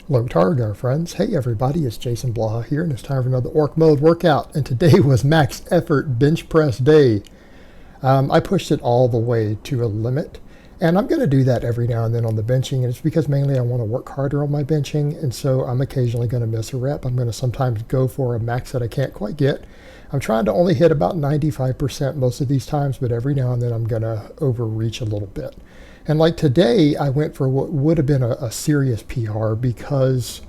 Low Targa, friends. Hey everybody, it's Jason Blaha here, and it's time for another Orc Mode workout. And today was max effort bench press day. I pushed it all the way to a limit, and I'm going to do that every now and then on the benching. And it's because mainly I want to work harder on my benching, and so I'm occasionally going to miss a rep. I'm going to sometimes go for a max that I can't quite get. I'm trying to only hit about 95% most of these times, but every now and then I'm going to overreach a little bit. And like today, I went for what would have been a serious PR because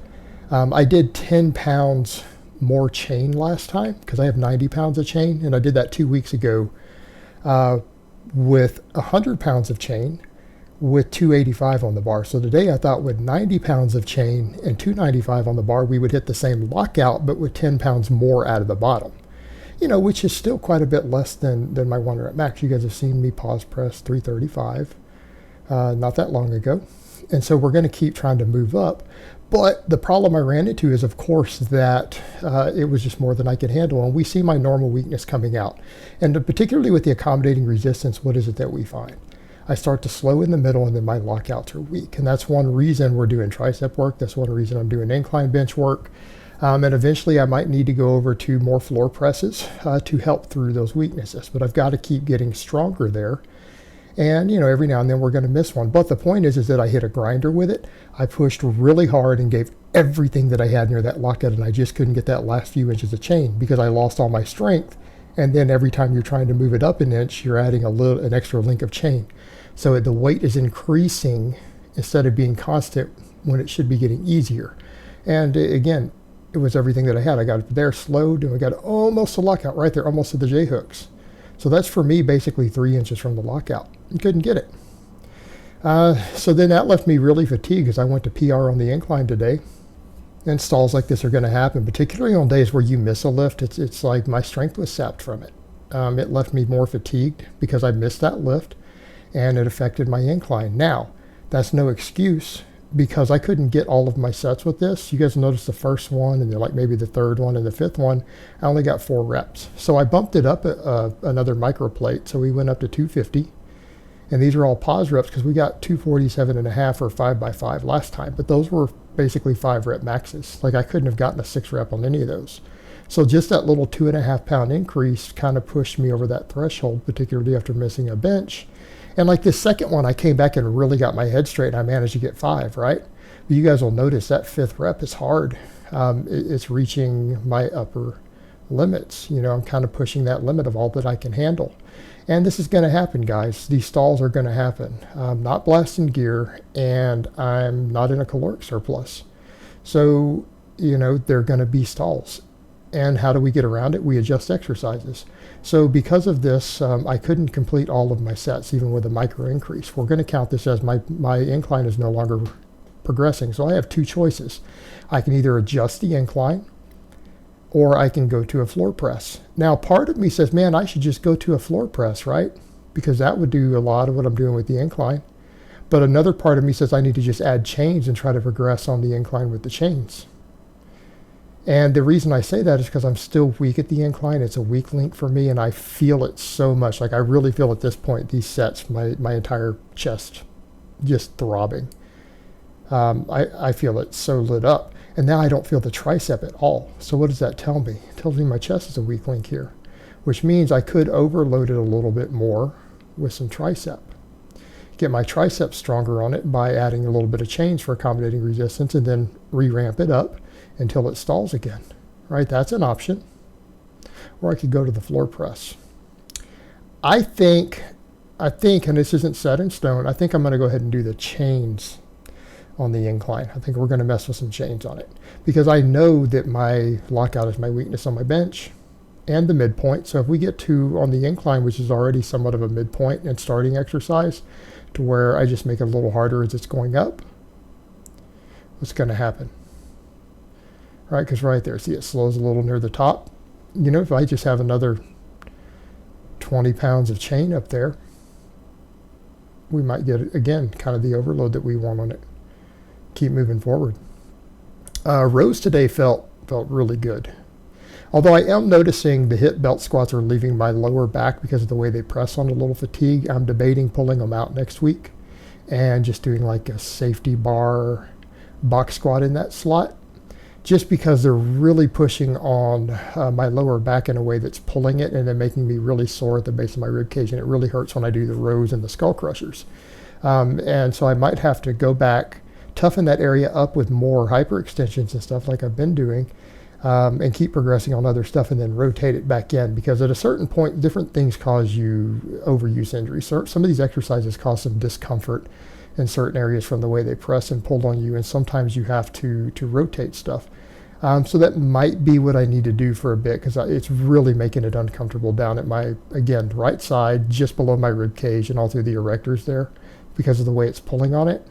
I did 10 pounds more chain last time because I have 90 pounds of chain, and I did that 2 weeks ago with 100 pounds of chain with 285 on the bar. So today I thought with 90 pounds of chain and 295 on the bar, we would hit the same lockout, but with 10 pounds more out of the bottom. You know, which is still quite a bit less than my 1 rep max. You guys have seen me pause press 335. Not that long ago. And so we're going to keep trying to move up. But the problem I ran into is, of course, that it was just more than I could handle. And we see my normal weakness coming out. And particularly with the accommodating resistance, what is it that we find? I start to slow in the middle, and then my lockouts are weak. And that's one reason we're doing tricep work. That's one reason I'm doing incline bench work. And eventually I might need to go over to more floor presses to help through those weaknesses. But I've got to keep getting stronger there. And, you know, every now and then we're going to miss one. But the point is that I hit a grinder with it. I pushed really hard and gave everything that I had near that lockout, and I just couldn't get that last few inches of chain because I lost all my strength. And then every time you're trying to move it up an inch, you're adding an extra link of chain. So the weight is increasing instead of being constant when it should be getting easier. And again, it was everything that I had. I got it there slowed, and I got almost a lockout right there, almost to the J hooks. So that's for me basically 3 inches from the lockout. You couldn't get it. So then that left me really fatigued because I went to PR on the incline today. And stalls like this are going to happen, particularly on days where you miss a lift. It's like my strength was sapped from it. It left me more fatigued because I missed that lift, and it affected my incline. Now, that's no excuse because I couldn't get all of my sets with this. You guys noticed the first one, and then like maybe the third one and the fifth one, I only got 4 reps. So I bumped it up another micro plate. So we went up to 250. And these are all pause reps because we got 247.5 or 5x5 last time. But those were basically 5 rep maxes. Like I couldn't have gotten a 6 rep on any of those. So just that little 2.5 pound increase kind of pushed me over that threshold, particularly after missing a bench. And like this second one, I came back and really got my head straight, and I managed to get 5, right? But you guys will notice that 5th rep is hard. It's reaching my upper limits. You know, I'm kind of pushing that limit of all that I can handle. And this is going to happen, guys. These stalls are going to happen. I'm not blasting gear, and I'm not in a caloric surplus. So, you know, they're going to be stalls. And how do we get around it? We adjust exercises. So because of this, I couldn't complete all of my sets, even with a micro increase. We're going to count this as my incline is no longer progressing. So I have 2 choices. I can either adjust the incline, or I can go to a floor press. Now, part of me says, man, I should just go to a floor press, right? Because that would do a lot of what I'm doing with the incline. But another part of me says I need to just add chains and try to progress on the incline with the chains. And the reason I say that is because I'm still weak at the incline. It's a weak link for me, and I feel it so much. Like I really feel at this point, these sets, my entire chest just throbbing. I feel it so lit up. And now I don't feel the tricep at all. So what does that tell me? It tells me my chest is a weak link here, which means I could overload it a little bit more with some tricep. Get my tricep stronger on it by adding a little bit of chains for accommodating resistance, and then re-ramp it up until it stalls again, right? That's an option. Or I could go to the floor press. I think, and this isn't set in stone, I think I'm going to go ahead and do the chains on the incline. I think we're going to mess with some chains on it because I know that my lockout is my weakness on my bench and the midpoint. So if we get to on the incline, which is already somewhat of a midpoint and starting exercise, to where I just make it a little harder as it's going up, what's going to happen? Right, because right there, see, it slows a little near the top. You know, if I just have another 20 pounds of chain up there, we might get, again, kind of the overload that we want on it. Keep moving forward. Rows today felt really good. Although I am noticing the hip belt squats are leaving my lower back because of the way they press on a little fatigue. I'm debating pulling them out next week and just doing like a safety bar box squat in that slot, just because they're really pushing on my lower back in a way that's pulling it and then making me really sore at the base of my rib cage, and it really hurts when I do the rows and the skull crushers. And so I might have to go back, toughen that area up with more hyperextensions and stuff like I've been doing, and keep progressing on other stuff, and then rotate it back in, because at a certain point, different things cause you overuse injury. So some of these exercises cause some discomfort in certain areas from the way they press and pull on you, and sometimes you have to rotate stuff. So that might be what I need to do for a bit, because it's really making it uncomfortable down at my, again, right side, just below my rib cage and all through the erectors there, because of the way it's pulling on it.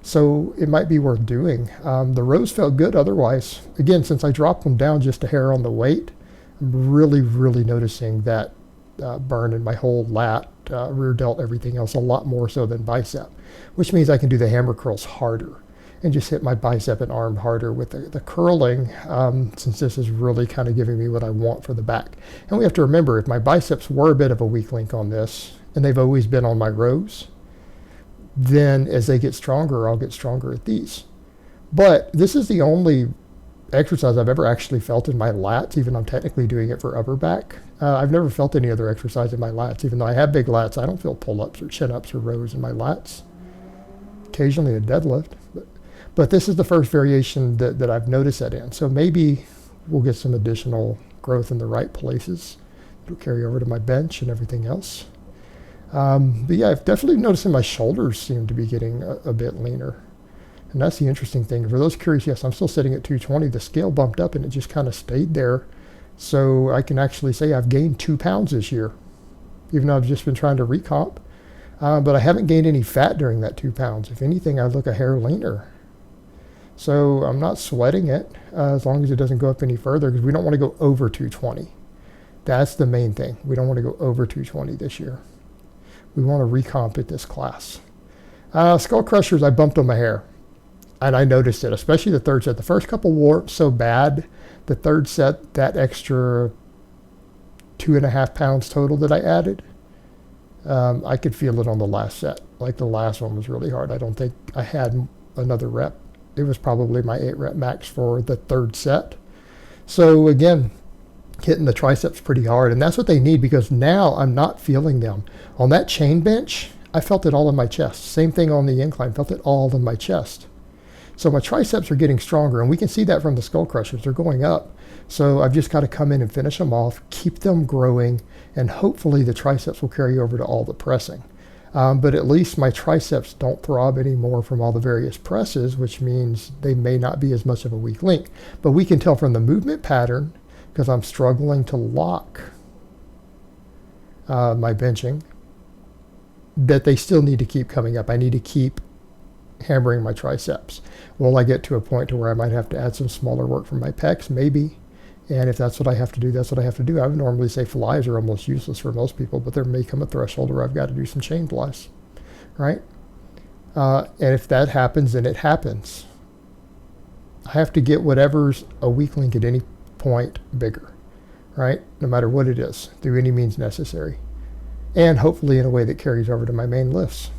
So it might be worth doing. The rows felt good otherwise. Again, since I dropped them down just a hair on the weight, I'm really, really noticing that burn in my whole lat, rear delt, everything else, a lot more so than bicep, which means I can do the hammer curls harder and just hit my bicep and arm harder with the curling, since this is really kind of giving me what I want for the back. And we have to remember, if my biceps were a bit of a weak link on this, and they've always been on my rows, then as they get stronger, I'll get stronger at these. But this is the only exercise I've ever actually felt in my lats, even though I'm technically doing it for upper back. I've never felt any other exercise in my lats. Even though I have big lats, I don't feel pull-ups or chin-ups or rows in my lats. Occasionally a deadlift. But this is the first variation that I've noticed that in. So maybe we'll get some additional growth in the right places. It'll carry over to my bench and everything else. But yeah, I've definitely noticed my shoulders seem to be getting a bit leaner. And that's the interesting thing. For those curious, yes, I'm still sitting at 220. The scale bumped up and it just kind of stayed there. So I can actually say I've gained 2 pounds this year, even though I've just been trying to recomp. But I haven't gained any fat during that 2 pounds. If anything, I look a hair leaner. So I'm not sweating it, as long as it doesn't go up any further, because we don't want to go over 220. That's the main thing. We don't want to go over 220 this year. We want to recomp at this class. Skull crushers, I bumped on my hair. And I noticed it, especially the third set. The first couple wore so bad. The third set, that extra 2.5 pounds total that I added, I could feel it on the last set. Like the last one was really hard. I don't think I had another rep. It was probably my 8 rep max for the third set. So again, hitting the triceps pretty hard, and that's what they need, because now I'm not feeling them. On that chain bench, I felt it all in my chest. Same thing on the incline, felt it all in my chest. So my triceps are getting stronger, and we can see that from the skull crushers. They're going up. So I've just got to come in and finish them off, keep them growing, and hopefully the triceps will carry over to all the pressing. But at least my triceps don't throb anymore from all the various presses, which means they may not be as much of a weak link. But we can tell from the movement pattern, because I'm struggling to lock my benching, that they still need to keep coming up. I need to keep hammering my triceps. Will I get to a point to where I might have to add some smaller work from my pecs? Maybe. And if that's what I have to do, that's what I have to do. I would normally say flies are almost useless for most people, but there may come a threshold where I've got to do some chain flies, right? And if that happens, then it happens. I have to get whatever's a weak link at any point bigger, right? No matter what it is, through any means necessary. And hopefully in a way that carries over to my main lifts.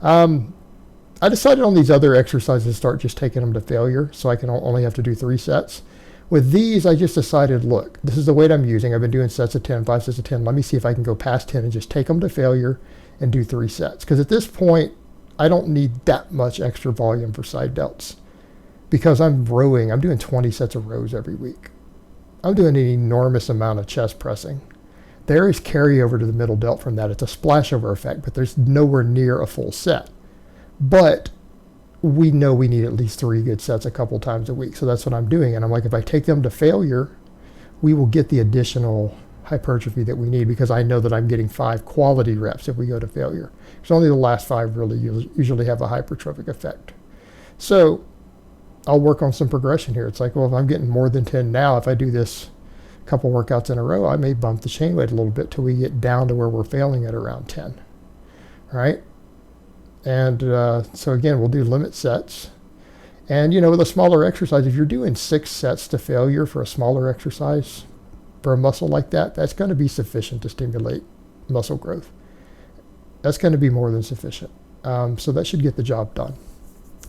I decided on these other exercises to start just taking them to failure, so I can only have to do 3 sets. With these, I just decided, look, this is the weight I'm using. I've been doing sets of 10, 5 sets of 10. Let me see if I can go past 10 and just take them to failure and do 3 sets. Because at this point, I don't need that much extra volume for side delts. Because I'm rowing, I'm doing 20 sets of rows every week. I'm doing an enormous amount of chest pressing. There is carryover to the middle delt from that. It's a splashover effect, but there's nowhere near a full set. But we know we need at least 3 good sets a couple times a week. So that's what I'm doing. And I'm like, if I take them to failure, we will get the additional hypertrophy that we need, because I know that I'm getting 5 quality reps if we go to failure. Because only the last 5 really usually have a hypertrophic effect. So I'll work on some progression here. It's like, well, if I'm getting more than 10 now, if I do this couple workouts in a row, I may bump the chain weight a little bit till we get down to where we're failing at around 10, right? And so again, we'll do limit sets. And, with a smaller exercise, if you're doing 6 sets to failure for a smaller exercise, for a muscle like that, that's going to be sufficient to stimulate muscle growth. That's going to be more than sufficient. So that should get the job done.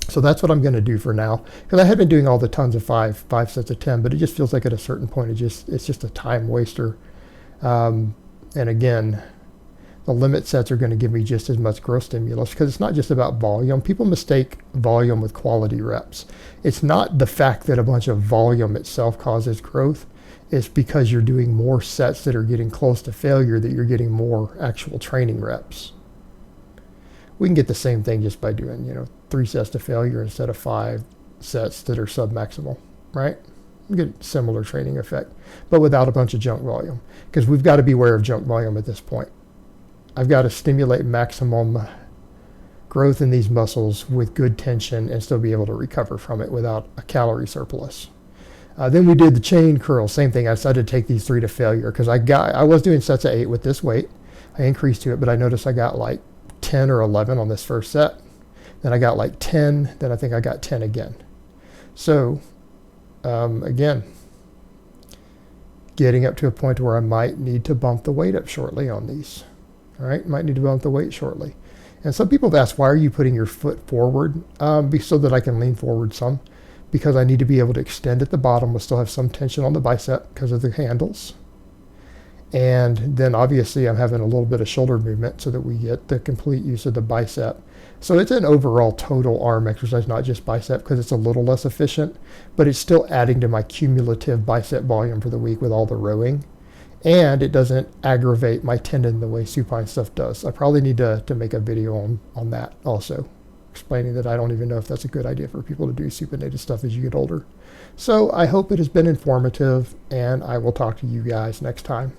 So that's what I'm going to do for now, because I had been doing all the tons of five sets of 10, but it just feels like at a certain point it's just a time waster. And again, the limit sets are going to give me just as much growth stimulus, because it's not just about volume. People mistake volume with quality reps. It's not the fact that a bunch of volume itself causes growth. It's because you're doing more sets that are getting close to failure that you're getting more actual training reps. We can get the same thing just by doing, 3 sets to failure instead of 5 sets that are sub-maximal, right? We get similar training effect, but without a bunch of junk volume, because we've got to beware of junk volume at this point. I've got to stimulate maximum growth in these muscles with good tension and still be able to recover from it without a calorie surplus. Then we did the chain curl, same thing. I decided to take these 3 to failure because I was doing sets of 8 with this weight. I increased to it, but I noticed I got like 10 or 11 on this first set. Then I got like 10. Then I think I got 10 again. So again, getting up to a point where I might need to bump the weight up shortly on these. All right, might need to bump the weight shortly. And some people have asked, why are you putting your foot forward? So that I can lean forward some, because I need to be able to extend at the bottom. We'll still have some tension on the bicep because of the handles. And then obviously I'm having a little bit of shoulder movement so that we get the complete use of the bicep. So it's an overall total arm exercise, not just bicep, because it's a little less efficient, but it's still adding to my cumulative bicep volume for the week with all the rowing. And it doesn't aggravate my tendon the way supine stuff does. I probably need to make a video on that also, explaining that I don't even know if that's a good idea for people to do supinated stuff as you get older. So I hope it has been informative, and I will talk to you guys next time.